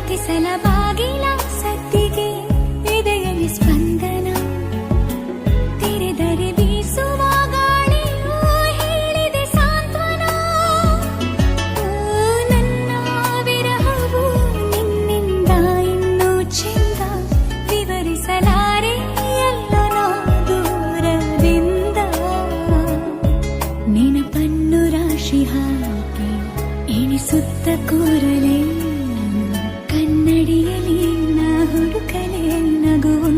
ಪ್ರತಿಸಲ ಬಾಗಿಲ ಸದ್ದಿಗೆ ಎದೆಯಲ್ಲಿ ಸ್ಪಂದನ ತೆರೆದರೆ ಬೀಸುವ ಗಾಳಿಯೂ ಹೇಳಿದೆ ಸಾಂತ್ವನ. ನನ್ನ ವಿರಹವು ನಿನ್ನಿಂದ ಇನ್ನೂ ಚೆಂದ, ವಿವರಿಸಲಾರೆ ಎಲ್ಲ ನಾ ದೂರದಿಂದ. ನೆನಪನ್ನು ರಾಶಿ ಹಾಕಿ ಎಣಿಸುತ್ತ ಕೂರಲೇ ಕನ್ನಡಿಯಲ್ಲಿ ನಾ ಹುಡುಕಲೇ ನಗುವು